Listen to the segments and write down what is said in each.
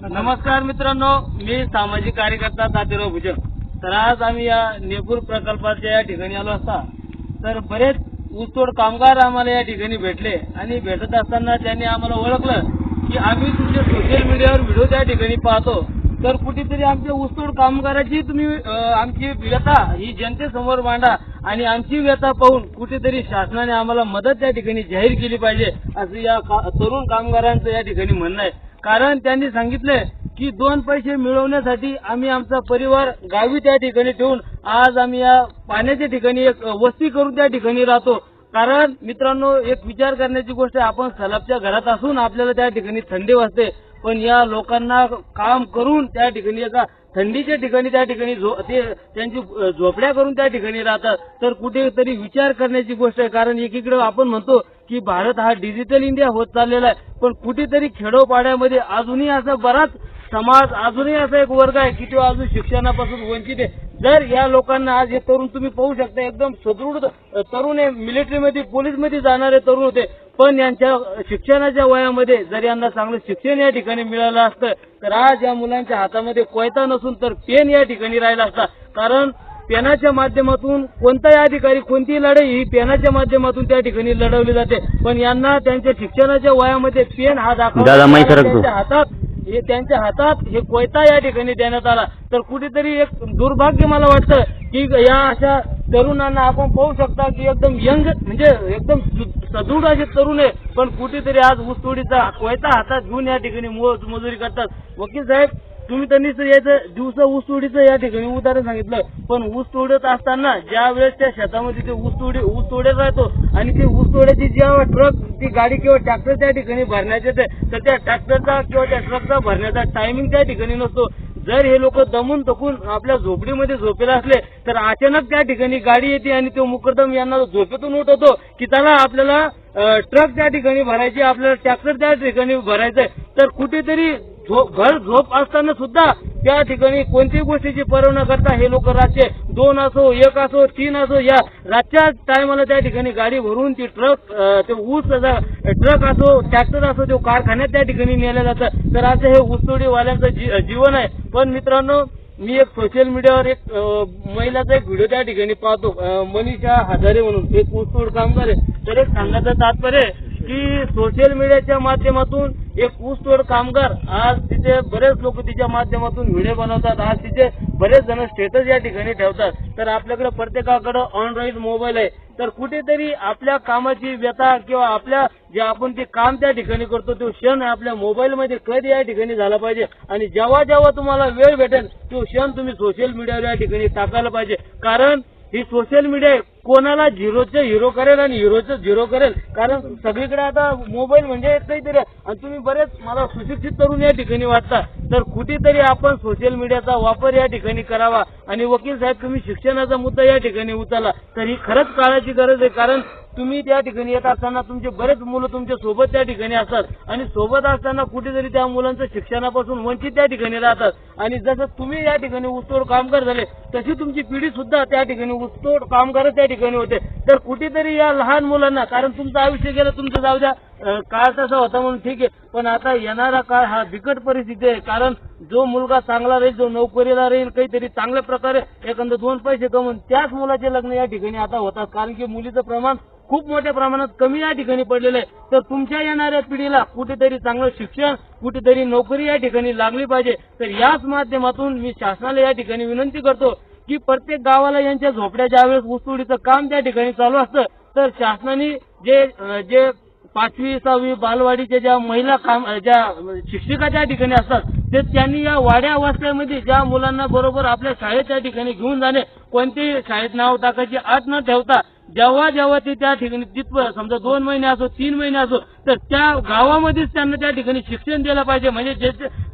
नमस्कार मित्रांनो, मी सामाजिक कार्यकर्ता तातेराव भुजंग. तर आज आम्ही या नेपूर प्रकल्पाच्या या ठिकाणी आलो असता तर बरेच ऊसतोड कामगार आम्हाला या ठिकाणी भेटले आणि भेटत असताना त्यांनी आम्हाला ओळखलं की आम्ही तुमच्या सोशल मीडियावर व्हिडिओ त्या ठिकाणी पाहतो. तर कुठेतरी आमच्या ऊसतोड कामगाराची तुम्ही आमची व्यथा ही जनतेसमोर मांडा आणि आमची व्यथा पाहून कुठेतरी शासनाने आम्हाला मदत त्या ठिकाणी जाहीर केली पाहिजे असं या तरुण कामगारांचं या ठिकाणी म्हणणं आहे. कारण त्यांनी सांगितले की 2 पैसे मिळवण्यासाठी आम्ही आमचा परिवार गावी त्या ठिकाणी ठेवून आज आम्ही या पाण्याच्या ठिकाणी एक वस्ती करून त्या ठिकाणी राहतो. कारण मित्रांनो, एक विचार करण्याची गोष्ट आहे, आपण सलाबच्या घरात असून आपल्याला त्या ठिकाणी थंडी वाजते, पण या लोकांना काम करून त्या ठिकाणी एका थंडीच्या ठिकाणी त्या ठिकाणी ते त्यांची झोपड्या करून त्या ठिकाणी राहतात. तर कुठेतरी विचार करण्याची गोष्ट आहे. कारण एकीकडे आपण म्हणतो की भारत हा डिजिटल इंडिया होत चाललेला आहे, पण कुठेतरी खेडोपाड्यामध्ये अजूनही असा बराच समाज, अजूनही असा एक वर्ग आहे की तो अजून शिक्षणापासून वंचित आहे. जर या लोकांना आज हे तरुण तुम्ही पाहू शकता, एकदम सदृढ तरुण आहे, मिलिटरीमध्ये पोलीसमध्ये जाणारे तरुण होते, पण यांच्या शिक्षणाच्या वयामध्ये जर यांना चांगलं शिक्षण या ठिकाणी मिळालं असतं तर आज या मुलांच्या हातामध्ये कोयता नसून तर पेन या ठिकाणी राहिला असता. कारण पेनाच्या माध्यमातून कोणताही अधिकारी कोणतीही लढाई ही पेनाच्या माध्यमातून त्या ठिकाणी लढवली जाते, पण यांना त्यांच्या शिक्षणाच्या वयामध्ये पेन हा दाखवला त्यांच्या हातात हे कोयता या ठिकाणी देण्यात आला. तर कुठेतरी एक दुर्भाग्य मला वाटतं की या अशा तरुणांना आपण पाहू शकता की एकदम यंग म्हणजे एकदम सदृढ असे तरुण आहे, पण कुठेतरी आज ऊसतोडीचा कोयता हातात घेऊन या ठिकाणी मजुरी करतात. वकील साहेब, तुम्ही तर निश्चित याचं दिवसा ऊसतोडीचं या ठिकाणी उदाहरण सांगितलं, पण ऊस तोडत असताना ज्या वेळेस त्या शेतामध्ये ते ऊस तोडत राहतो आणि ते ऊस तोड्याची जेव्हा ट्रक ती गाडी किंवा ट्रॅक्टर त्या ठिकाणी भरण्यात येते तर त्या ट्रॅक्टरचा किंवा त्या ट्रकचा भरण्याचा टायमिंग त्या ठिकाणी नसतो. जर हे लोक दमून तकून आपल्या झोपडीमध्ये झोपेला असले तर अचानक त्या ठिकाणी गाडी येते आणि तो मुकदम यांना झोपेतून उठवतो की त्याला आपल्याला ट्रक त्या ठिकाणी भरायची, आपल्याला ट्रॅक्टर त्या ठिकाणी भरायचंय. तर कुठेतरी झोप असताना सुद्धा त्या ठिकाणी कोणत्याही गोष्टीची पर्वा न करता हे लोक रातचे 2 असो, 1 असो, 3 असो या रातच्या टायमाला त्या ठिकाणी गाडी भरून ती ट्रक, ते ऊस ट्रक असो, ट्रॅक्टर असो, तो कारखान्यात त्या ठिकाणी नेलं जातं. तर असं हे ऊसतोडीवाल्यांचं जीवन आहे. पण मित्रांनो, मी एक सोशल मीडियावर एक महिलाचा एक व्हिडिओ त्या ठिकाणी पाहतो, मनीषा हजारे म्हणून एक ऊसतोड कामगार आहे. तर एक सांगायचं तात्पर्य की सोशल मीडियाच्या माध्यमातून एक ऊसतोड कामगार आज तिथे बरेच लोक तिच्या माध्यमातून व्हिडिओ बनवतात, आज तिथे बरेच जण स्टेटस या ठिकाणी ठेवतात. तर आपल्याकडे प्रत्येकाकडे ऑनलाईन मोबाईल आहे, तर कुठेतरी आपल्या कामाची व्यथा किंवा आपल्या जे आपण ते काम त्या ठिकाणी करतो तो क्षण आपल्या मोबाईलमध्ये कधी या ठिकाणी झाला पाहिजे आणि जेव्हा जेव्हा तुम्हाला वेळ भेटेल तो क्षण तुम्ही सोशल मीडियावर या ठिकाणी टाकायला पाहिजे. कारण ही सोशल मीडिया कोणाला झिरोचं हिरो करेल आणि हिरोचं झिरो करेल. कारण सगळीकडे आता मोबाईल म्हणजे काहीतरी आणि तुम्ही बरेच मला सुशिक्षित तरुण या ठिकाणी वाटता, तर कुठेतरी आपण सोशल मीडियाचा वापर या ठिकाणी करावा. आणि वकील साहेब, तुम्ही शिक्षणाचा मुद्दा या ठिकाणी उचलला तर ही खरंच काळाची गरज आहे. कारण तुम्ही त्या ठिकाणी येत असताना तुमचे बरेच मुलं तुमच्या सोबत त्या ठिकाणी असतात आणि सोबत असताना कुठेतरी त्या मुलांचं शिक्षणापासून वंचित त्या ठिकाणी राहतात. आणि जसं तुम्ही या ठिकाणी ऊसतोड कामगार झाले तशी तुमची पिढी सुद्धा त्या ठिकाणी ऊसतोड कामगार त्या ठिकाणी होते. तर कुठेतरी या लहान मुलांना, कारण तुमचं आयुष्य गेलं, तुमचं जाऊ द्या, काळ तसा होता म्हणून ठीक आहे, पण आता येणारा काळ हा बिकट परिस्थिती आहे. कारण जो मुलगा चांगला राहील, जो नोकरीला राहील, काहीतरी चांगल्या प्रकारे एखादं 2 पैसे कमवून त्याच मुलाचे लग्न या ठिकाणी आता होतात. कारण की मुलीचं प्रमाण खूप मोठ्या प्रमाणात कमी या ठिकाणी पडलेलं आहे. तर तुमच्या येणाऱ्या पिढीला कुठेतरी चांगलं शिक्षण, कुठेतरी नोकरी या ठिकाणी लागली पाहिजे. तर याच माध्यमातून मी शासनाला या ठिकाणी विनंती करतो की प्रत्येक गावाला यांच्या झोपड्या ज्यावेळेस ऊसतोडीचं काम त्या ठिकाणी चालू असतं तर शासनाने जे 5वी 6वी बालवाडीच्या ज्या महिला ज्या शिक्षिका त्या ठिकाणी असतात ते त्यांनी या वाड्या वस्त्यामध्ये ज्या मुलांना बरोबर आपल्या शाळेच्या ठिकाणी घेऊन जाणे, कोणत्याही शाळेत नाव टाकायची अट न ठेवता जेव्हा जेव्हा ते त्या ठिकाणी तिथं समजा 2 महिने असो, 3 महिने असो, तर त्या गावामध्येच त्यांना त्या ठिकाणी शिक्षण दिलं पाहिजे. म्हणजे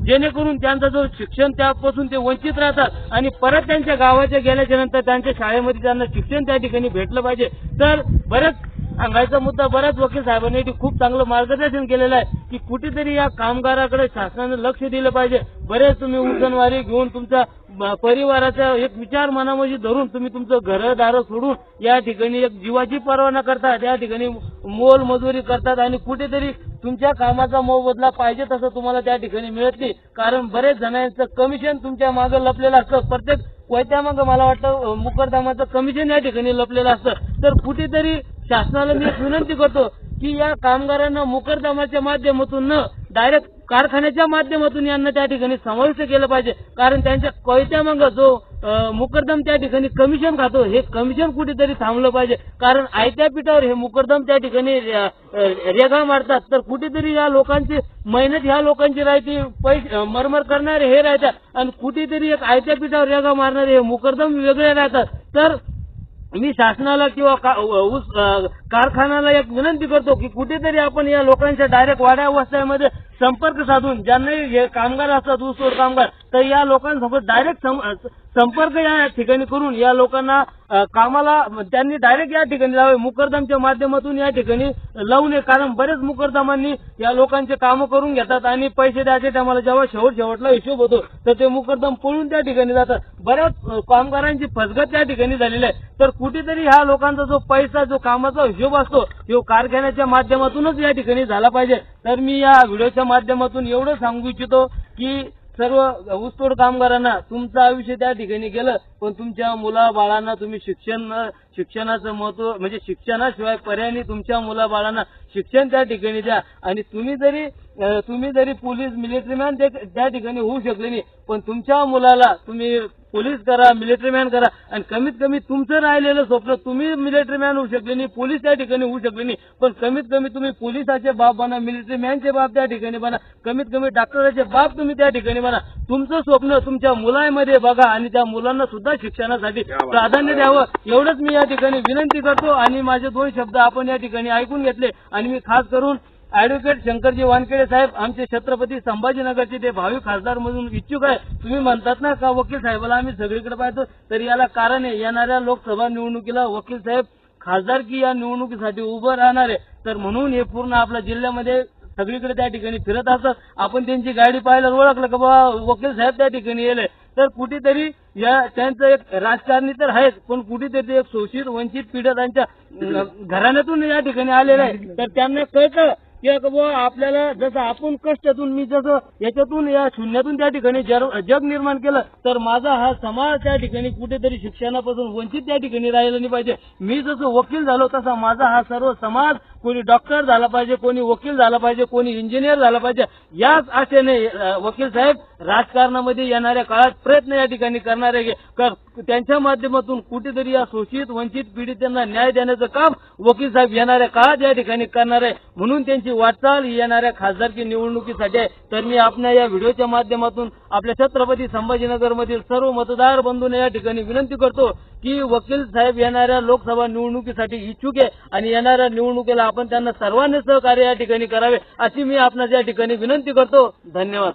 जेणेकरून त्यांचं जो शिक्षण त्यापासून ते वंचित राहतात आणि परत त्यांच्या गावाच्या गेल्याच्या नंतर त्यांच्या शाळेमध्ये त्यांना शिक्षण त्या ठिकाणी भेटलं पाहिजे. तर बरेच सांगायचा मुद्दा, बऱ्याच वकील साहेबांनी खूप चांगलं मार्गदर्शन केलेलं आहे की कुठेतरी या कामगाराकडे शासनाने लक्ष दिलं पाहिजे. बरेच तुम्ही उचलवारी घेऊन तुमचा परिवाराचा एक विचार मनामध्ये धरून तुम्ही तुमचं घरदार सोडून या ठिकाणी एक जीवाची पर्वा न करता त्या ठिकाणी मोल मजुरी करतात आणि कुठेतरी तुमच्या कामाचा मोबदला पाहिजे तसं तुम्हाला त्या ठिकाणी मिळत नाही. कारण बरेच जणांचं कमिशन तुमच्या मागे लपलेलं असतं. प्रत्येक कोयत्यामागं मला वाटतं मुकरदमाचं कमिशन या ठिकाणी लपलेलं असतं. तर कुठेतरी शासनाला मी एक विनंती करतो की या कामगारांना मुकरदमाच्या माध्यमातून न डायरेक्ट कारखान्याच्या माध्यमातून यांना त्या ठिकाणी समाविष्ट केलं पाहिजे. कारण त्यांच्या कोयत्यामागं जो मुकरदम त्या ठिकाणी कमिशन खातो हे कमिशन कुठेतरी थांबलं पाहिजे. कारण आयत्या पिठावर हे मुकरदम त्या ठिकाणी रेगा मारतात. तर कुठेतरी या लोकांची मेहनत ह्या लोकांची राहते, पैसे मरमर करणारे हे राहतात आणि कुठेतरी एक आयत्या पिठावर रेगा मारणारे हे मुकरदम वेगळे राहतात. तर मी शासनाला किंवा कारखान्याला एक विनंती करतो की कुठेतरी आपण या लोकांच्या डायरेक्ट वाड्या वस्त्यामध्ये संपर्क साधून ज्यांनाही हे कामगार असतात ऊसतोड कामगार तर या लोकांसोबत डायरेक्ट संपर्क या ठिकाणी करून या लोकांना कामाला त्यांनी डायरेक्ट या ठिकाणी लावावे. मुकरदमच्या माध्यमातून या ठिकाणी लावू नये. कारण बरेच मुकरदमांनी या लोकांचे कामं करून घेतात आणि पैसे द्यायचे टायमाला जेव्हा शेवटला हिशोब होतो तर ते मुकरदम पळून त्या ठिकाणी जातात. बऱ्याच कामगारांची फसगत त्या ठिकाणी झालेली आहे. तर कुठेतरी ह्या लोकांचा जो पैसा जो कामाचा हिशोब असतो तो कारखान्याच्या माध्यमातूनच या ठिकाणी झाला पाहिजे. तर मी या व्हिडिओच्या माध्यमातून एवढं सांगू इच्छितो की सर्व ऊसतोड कामगारांना तुमचं आयुष्य त्या ठिकाणी गेलं पण तुमच्या मुलाबाळांना तुम्ही शिक्षणाचं महत्व म्हणजे शिक्षणाशिवाय पर्यायी तुमच्या मुलाबाळांना शिक्षण त्या ठिकाणी द्या. आणि तुम्ही जरी पोलीस मिलिटरीमॅन त्या ठिकाणी होऊ शकले नाही पण तुमच्या मुलाला तुम्ही पोलीस करा, मिलिटरीमॅन करा आणि कमीत कमी तुमचं राहिलेलं स्वप्न तुम्ही मिलिटरीमॅन होऊ शकले नाही, पोलीस त्या ठिकाणी होऊ शकले नाही पण कमीत कमी तुम्ही पोलिसाचे बाप बना, मिलिटरीमॅनचे बाप त्या ठिकाणी बना, कमीत कमी डॉक्टराचे बाप तुम्ही त्या ठिकाणी बना. तुमचं स्वप्न तुमच्या मुलांमध्ये बघा आणि त्या मुलांना सुद्धा शिक्षणासाठी प्राधान्य द्यावं एवढंच मी या ठिकाणी विनंती करतो. आणि माझे 2 शब्द आपण या ठिकाणी ऐकून घेतले आणि मी खास करून ऍडव्होकेट शंकरजी वानखेडे साहेब आमचे छत्रपती संभाजीनगरचे ते भावी खासदार म्हणून इच्छुक आहे. तुम्ही म्हणतात ना का वकील साहेबाला आम्ही सगळीकडे पाहतो तर याला कारण आहे येणाऱ्या लोकसभा निवडणुकीला वकील साहेब खासदारकी या निवडणुकीसाठी उभं राहणार आहे. तर म्हणून हे पूर्ण आपल्या जिल्ह्यामध्ये सगळीकडे त्या ठिकाणी फिरत असतात. आपण त्यांची गाडी पाहिलं ओळखलं का बाबा वकील साहेब त्या ठिकाणी येले. तर कुठेतरी या त्यांचं एक राजकारणी तर आहेच पण कुठेतरी एक शोषित वंचित पीडितांच्या घराण्यातून या ठिकाणी आलेलं आहे. तर त्यांना कळतं की बाबा आपल्याला जसं आपण कष्टातून मी जसं याच्यातून या शून्यातून त्या ठिकाणी जग निर्माण केलं तर माझा हा समाज त्या ठिकाणी कुठेतरी शिक्षणापासून वंचित त्या ठिकाणी राहिला नाही पाहिजे. मी जसं वकील झालो तसा माझा हा सर्व समाज कोणी डॉक्टर झाला पाहिजे, कोणी वकील झाला पाहिजे, कोणी इंजिनियर झाला पाहिजे. याच आशेने वकील साहेब राजकारणामध्ये येणाऱ्या काळात प्रयत्न या ठिकाणी करणार आहे. त्यांच्या माध्यमातून कुठेतरी या शोषित वंचित पीडितांना न्याय देण्याचं काम वकील साहेब येणाऱ्या काळात या ठिकाणी करणार आहे. म्हणून त्यांची वाटचाल येणाऱ्या खासदारकी निवडणुकीसाठी आहे. तर मी आपल्या या व्हिडिओच्या माध्यमातून आपल्या छत्रपती संभाजीनगर मधील सर्व मतदार बंधूंना या ठिकाणी विनंती करतो की वकील साहेब येणाऱ्या लोकसभा निवडणुकीसाठी इच्छुक आहे आणि येणाऱ्या निवडणुकीला आपण त्यांना सर्वांनी सहकार्य या ठिकाणी करावे अशी मी आपणास या ठिकाणी विनंती करतो. धन्यवाद.